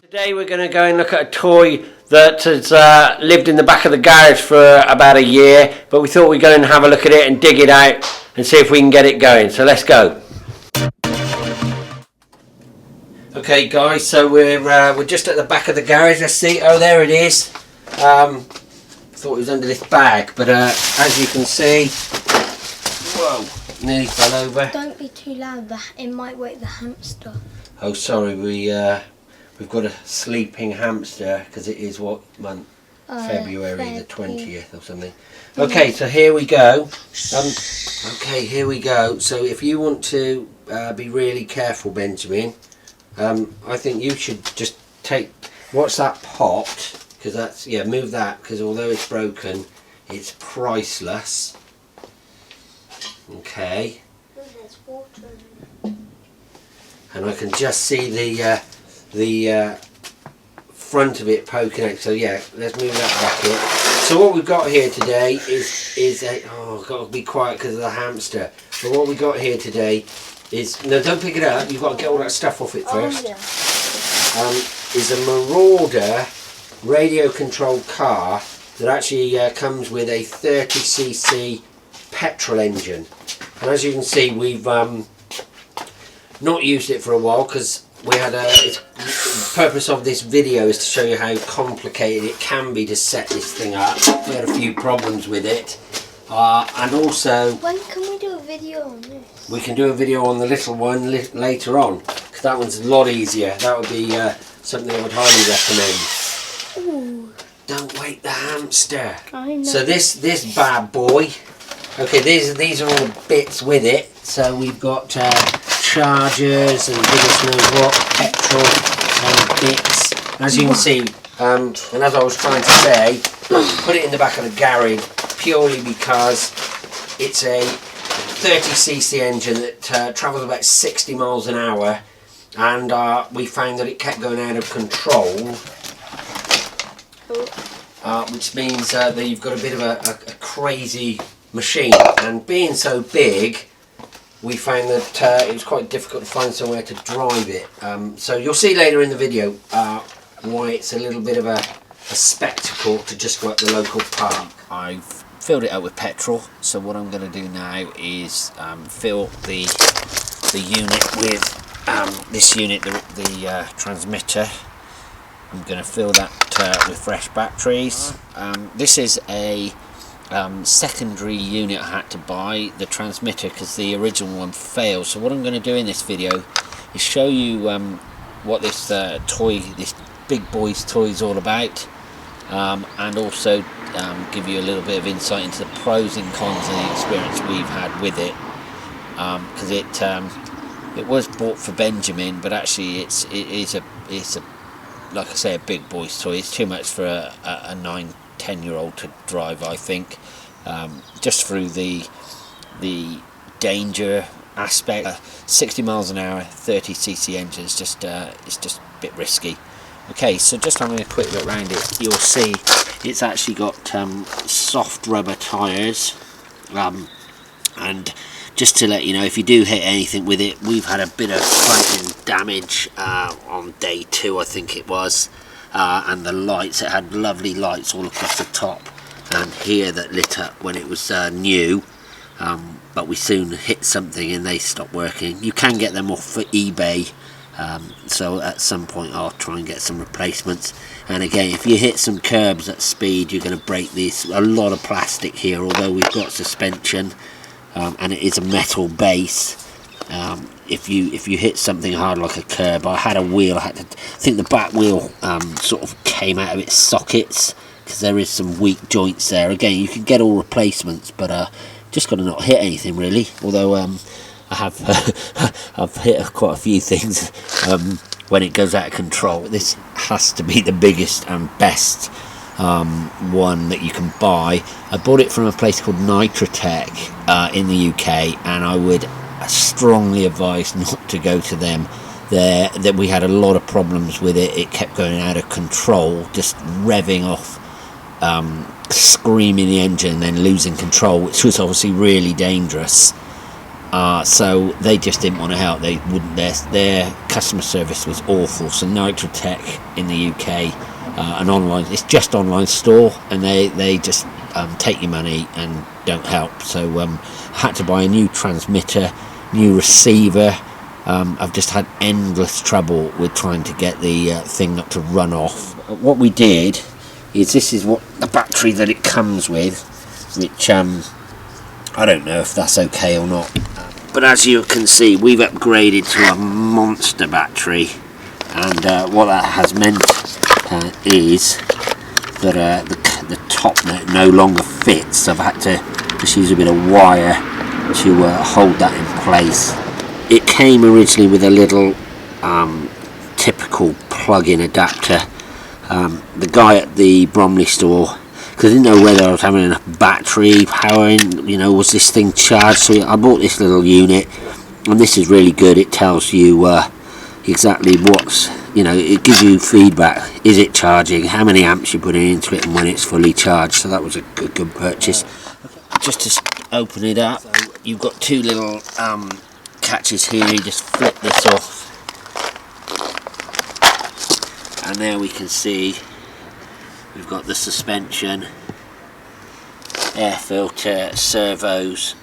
Today we're going to go and look at a toy that has lived in the back of the garage for about a year, but we thought we'd go and have a look at it and dig it out and see if we can get it going. So let's go. Okay guys, so we're just at the back of the garage. Let's see. Oh, there it is. Thought it was under this bag, but as you can see, whoa, nearly fell over. Don't be too loud, it might wake the hamster. Oh, sorry, we've got a sleeping hamster because it is what month? February the 20th or something. Okay, so here we go. Okay, here we go. So if you want to be really careful, Benjamin, I think you should just take, what's that pot? Because that's, yeah, move that, because although it's broken, it's priceless. Okay. Oh, there's water in it. And I can just see the front of it poking out. So yeah, let's move that bucket. So what we've got here today is a, oh, I've got to be quiet because of the hamster. But what we've got here today is, no, don't pick it up. You've got to get all that stuff off it first. Oh, yeah. Is a Marauder radio controlled car that actually comes with a 30cc petrol engine. And as you can see, we've not used it for a while because we had the purpose of this video is to show you how complicated it can be to set this thing up. We had a few problems with it, and also when can we do a video on this? We can do a video on the little one later on, because that one's a lot easier. That would be something I would highly recommend. Ooh. Don't wake the hamster. I know. So this bad boy. Okay, these are all the bits with it. So we've got chargers and goodness knows what, petrol and bits. As you can see, and as I was trying to say, put it in the back of the garage purely because it's a 30cc engine that travels about 60 miles an hour, and we found that it kept going out of control. Which means that you've got a bit of a crazy machine, and being so big, we found that it was quite difficult to find somewhere to drive it. So you'll see later in the video why it's a little bit of a spectacle to just go up the local park. I've filled it up with petrol, so what I'm going to do now is fill the unit with this unit, the transmitter. I'm going to fill that with fresh batteries. This is a secondary unit I had to buy, the transmitter, because the original one failed. So what I'm going to do in this video is show you what this toy, this big boy's toy, is all about, and also give you a little bit of insight into the pros and cons of the experience we've had with it, because it was bought for Benjamin, but actually it's a like I say, a big boy's toy. It's too much for a 9-10 year old to drive, I think, just through the danger aspect. 60 miles an hour 30cc engine is just it's just a bit risky. Okay, so just having a quick look around it, you'll see it's actually got soft rubber tyres, and just to let you know, if you do hit anything with it, we've had a bit of frightening damage on day 2, I think it was, and the lights, it had lovely lights all across the top and here that lit up when it was new, but we soon hit something and they stopped working. You can get them off for eBay, so at some point I'll try and get some replacements. And again, if you hit some curbs at speed, you're going to break these. A lot of plastic here, although we've got suspension. And it is a metal base. If you hit something hard like a curb, I had a wheel. I think the back wheel sort of came out of its sockets because there is some weak joints there. Again, you can get all replacements, but just got to not hit anything really. Although I have I've hit quite a few things when it goes out of control. This has to be the biggest and best one that you can buy. I bought it from a place called Nitrotech in the UK, and I would strongly advise not to go to them. That we had a lot of problems with it. It kept going out of control, just revving off, screaming the engine, then losing control, which was obviously really dangerous. so they just didn't want to help. They wouldn't. Their customer service was awful. So Nitrotech in the UK, an online, it's just online store, and they just take your money and don't help. So I had to buy a new transmitter, new receiver. I've just had endless trouble with trying to get the thing not to run off. What we did is, this is what the battery that it comes with, which I don't know if that's okay or not. But as you can see, we've upgraded to a monster battery, and what that has meant is that the top no longer fits. I've had to just use a bit of wire to hold that in place. It came originally with a little typical plug-in adapter. The guy at the Bromley store, because I didn't know whether I was having enough battery power in, you know, was this thing charged, so I bought this little unit, and this is really good. It tells you exactly what's, you know, it gives you feedback. Is it charging, how many amps you're putting into it, and when it's fully charged. So that was a good purchase. Just to open it up, you've got two little catches here. You just flip this off, and there we can see we've got the suspension, air filter, servos,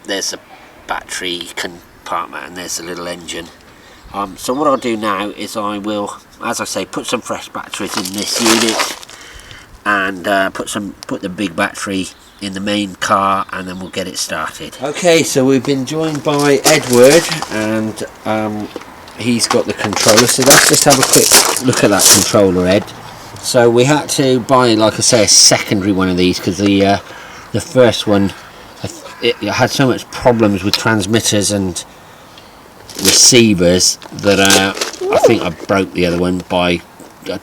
there's a battery compartment, and there's a little engine. So what I'll do now is I will, as I say, put some fresh batteries in this unit, and put the big battery in the main car, and then we'll get it started. Okay, so we've been joined by Edward, and he's got the controller. So let's just have a quick look at that controller, Ed. So we had to buy, like I say, a secondary one of these, because the first one, it had so much problems with transmitters and receivers that I think I broke the other one by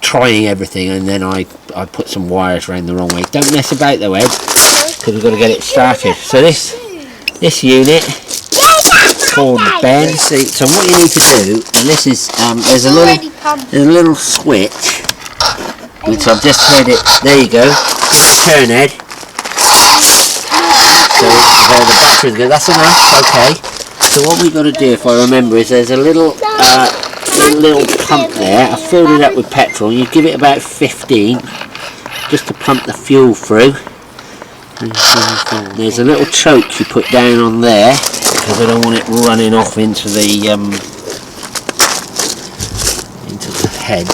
trying everything, and then I put some wires around the wrong way. Don't mess about though, Ed, because we've got to get it started. So this unit called the bend. So what you need to do, and this is there's a little switch which I've just heard it. There you go. Turn, Ed. So there the batteries go. That's enough. Okay. So what we've got to do, if I remember, is there's a little pump there. I filled it up with petrol. You give it about 15 just to pump the fuel through. There's a little choke you put down on there, because I don't want it running off into the hedge.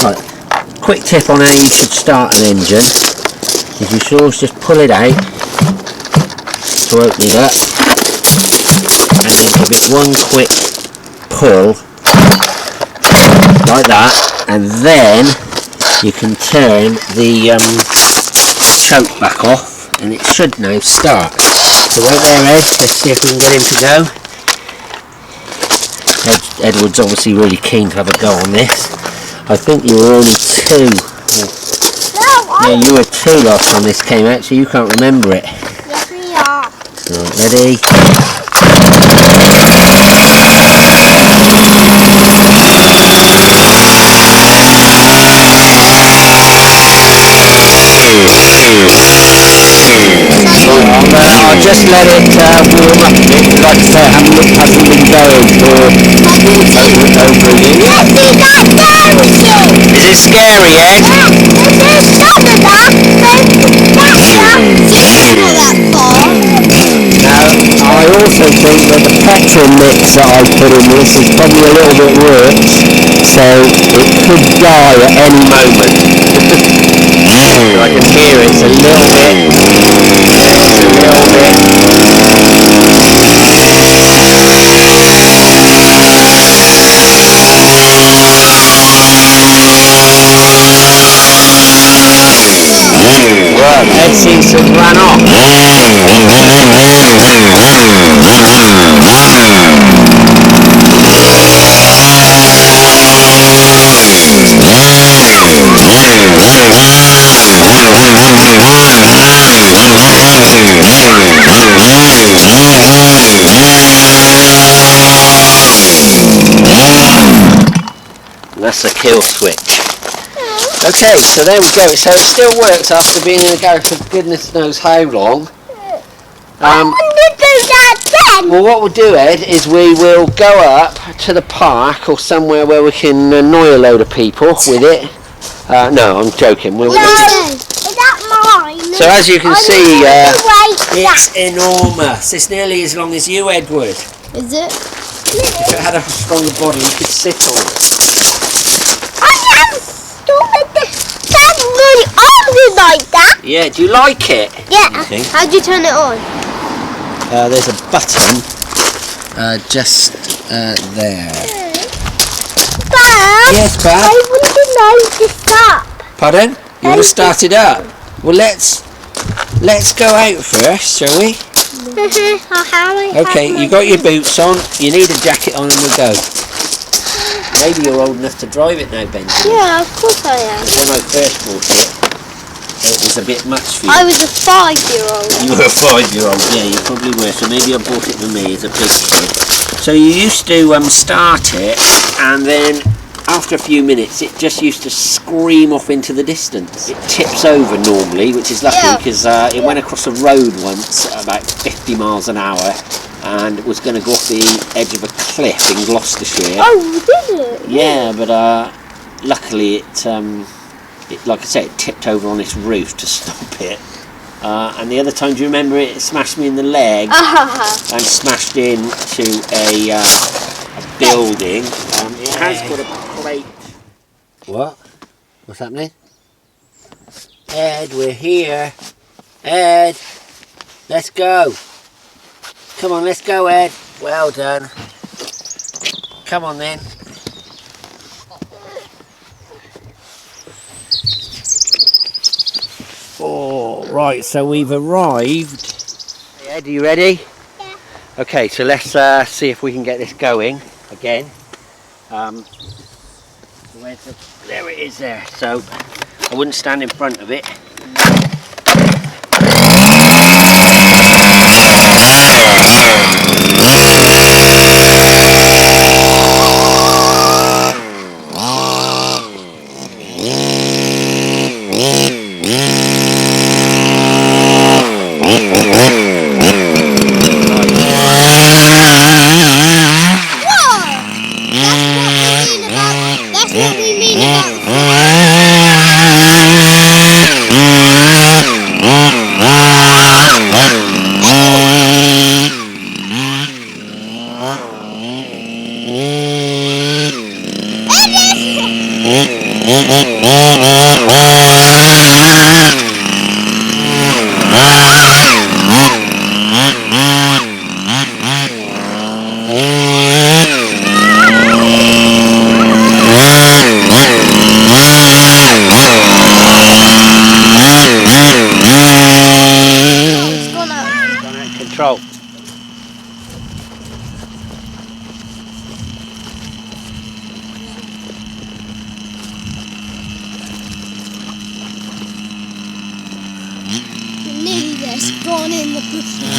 Right. Quick tip on how you should start an engine is you should always just pull it out to open it up, and then give it one quick pull like that, and then you can turn the choke back off, and it should now start. So right there, Ed, let's see if we can get him to go. Edward's obviously really keen to have a go on this. I think you were only 2. Yeah, you were 2 last time this came out, so you can't remember it. Yes, we are. Right, ready? I'll just let it warm up a bit. Like I say, hasn't been going for over a year. Is it scary, Ed? Now, I also think that the petrol mix that I put in this is probably a little bit rich, so it could die at any moment. I can hear it's a little bit. Well, Ed seems to have run off. That's a kill switch. Okay, so there we go. So it still works after being in the garage for goodness knows how long. that then? Well, what we'll do, Ed, is we will go up to the park or somewhere where we can annoy a load of people with it. No, I'm joking. No, is that mine? So as you can see, it's enormous. It's nearly as long as you, Edward. Is it? If it had a stronger body, you could sit on it. I am stupid. That's really ugly like that. Yeah, do you like it? Yeah. How do you turn it on? There's a button just there. Dad, Yes, Bab? I want to know to stop. Pardon? You want to start it up? Well, let's go out first, shall we? Okay, you got your boots on. You need a jacket on, and we'll go. Maybe you're old enough to drive it now, Benjamin. Yeah, of course I am. When I first bought it was a bit much for you. I was a 5-year-old. You were a 5-year-old, yeah, you probably were. So maybe I bought it for me as a big kid. So you used to start it, and then after a few minutes, it just used to scream off into the distance. It tips over normally, which is lucky because it went across a road once at about 50 miles an hour, and it was going to go off the edge of a cliff in Gloucestershire. Oh, did it? Yeah, but luckily it, like I said, it tipped over on its roof to stop it. And the other time, do you remember it smashed me in the leg and smashed into a building? It has got a plate. What? What's happening? Ed, we're here. Ed, let's go. Come on, let's go, Ed. Well done. Come on then. Oh, right, so we've arrived. Hey Ed, are you ready? Yeah. Okay, so let's see if we can get this going again. There it is there. So I wouldn't stand in front of it. Control. Nearly just gone in the bushes.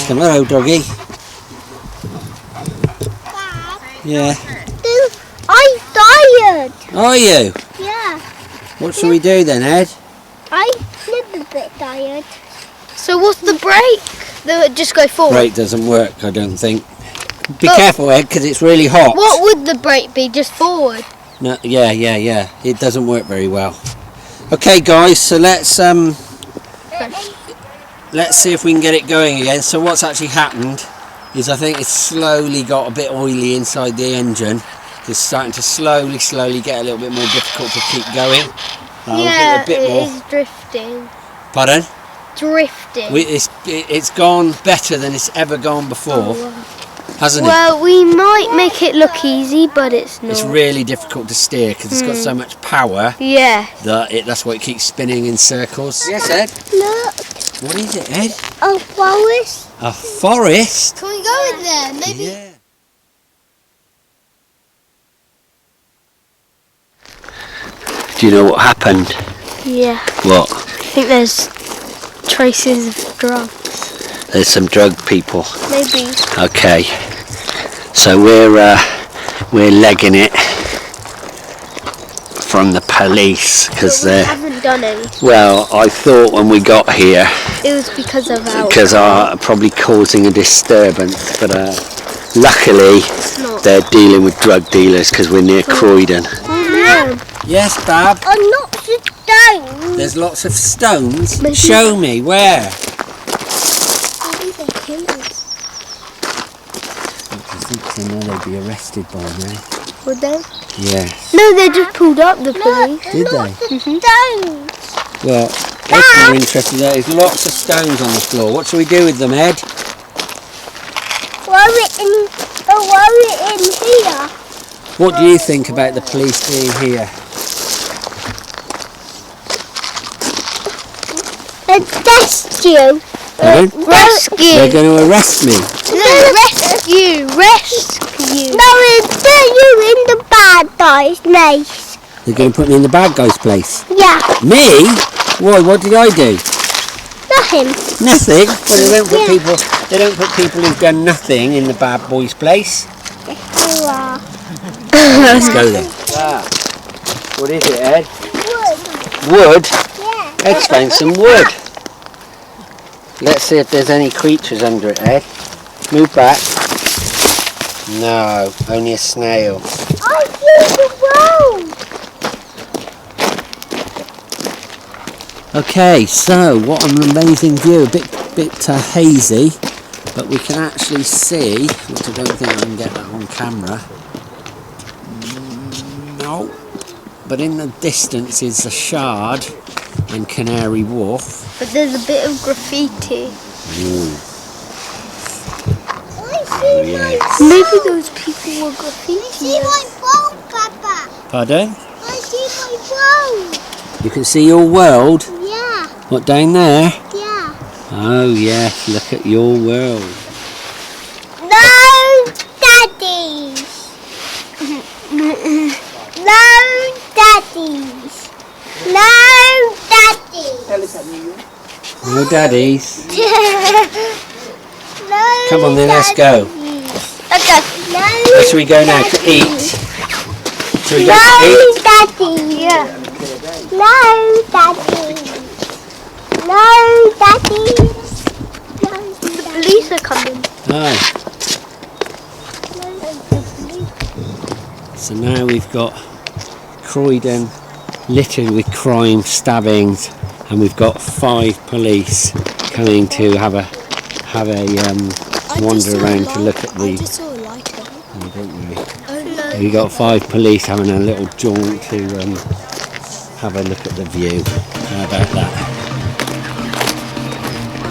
Hello, doggy. Yeah. I'm tired. Are you? Yeah. What should we do then, Ed? I'm a bit tired. So what's the brake? Just go forward. Brake doesn't work, I don't think. Be careful, Ed, because it's really hot. What would the brake be? Just forward? No, yeah. It doesn't work very well. Okay, guys, so let's see if we can get it going again. So what's actually happened is I think it's slowly got a bit oily inside the engine. It's starting to slowly get a little bit more difficult to keep going. Yeah, a bit it more. is drifting. Pardon? Drifting. It's gone better than it's ever gone before, hasn't it? Well, we might make it look easy, but it's not. It's really difficult to steer because it's got so much power Yeah. that that's why it keeps spinning in circles. Yes, Ed? Look, What is it, Ed? a forest. A forest? Can we go in there? Maybe. Yeah. Do you know what happened? Yeah. What? I think there's traces of drugs. There's some drug people. Maybe. Okay. So we're legging it from the police because We they're. haven't done anything. Well, I thought when we got here, It was because of our. because are probably causing a disturbance, but luckily not. they're dealing with drug dealers because we're near Croydon. Yeah. Yes, Bab. I'm not sit down. There's lots of stones. Maybe- Show me where. Maybe they're killers. I think so. Now they'd be arrested by now. Would they? Yes. No, they just pulled up the police. Did they? Stones. Well, that's more interesting. There's lots of stones on the floor. What shall we do with them, Ed? Why are we in here? What do you think about the police being here? Rescue. Pardon? Rescue. They're going to arrest me. No, rescue. Rescue. No, it's you in the bad guy's place. They're going to put me in the bad guy's place. Yeah, Me? Why? What did I do? nothing. Nothing. Well, they don't put people who've done nothing in the bad boy's place. Yes, you are. Let's go then. What is it, Ed? Wood? Yeah. Ed's found some wood. Let's see if there's any creatures under it, Ed. Move back. No, only a snail. I see the road. Okay, so what an amazing view. A bit hazy, but we can actually see, which I don't think I can get that on camera. No. But in the distance is the Shard and Canary Wharf. But there's a bit of graffiti. I see Yes. Maybe those people were I graffiti. see my boat, Papa. Pardon? I see my boat. You can see your world. Yeah, What, down there? yeah. Oh yes, look at your world. No, daddies. No, daddies. No, daddies. No daddies. No, Come on then, let's go. Let's go. No, Where should we go now to eat? Should we go to no, eat? daddy. Yeah. No, daddy. No, daddy. No, The police are coming. Oh, so now we've got Croydon littered with crime, stabbings, and we've got 5 police coming to have a wander around to look at the. saw a lighter. Oh, don't worry. We've got 5 police having a little jaunt to have a look at the view. How about that?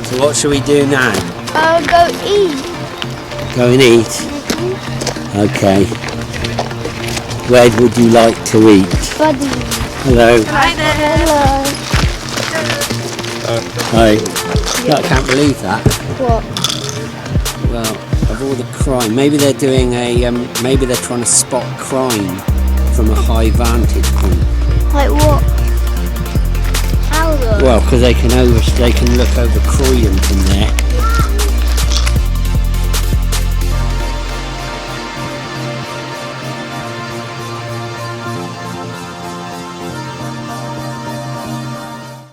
So what shall we do now? Go eat. Go and eat? Okay. Where would you like to eat? Buddy. Hello. Hi there. Hi. No, I can't believe that. What? Well, of all the crime, maybe they're doing maybe they're trying to spot crime from a high vantage point. Like what? How though? Well, because they can look over Croydon from there.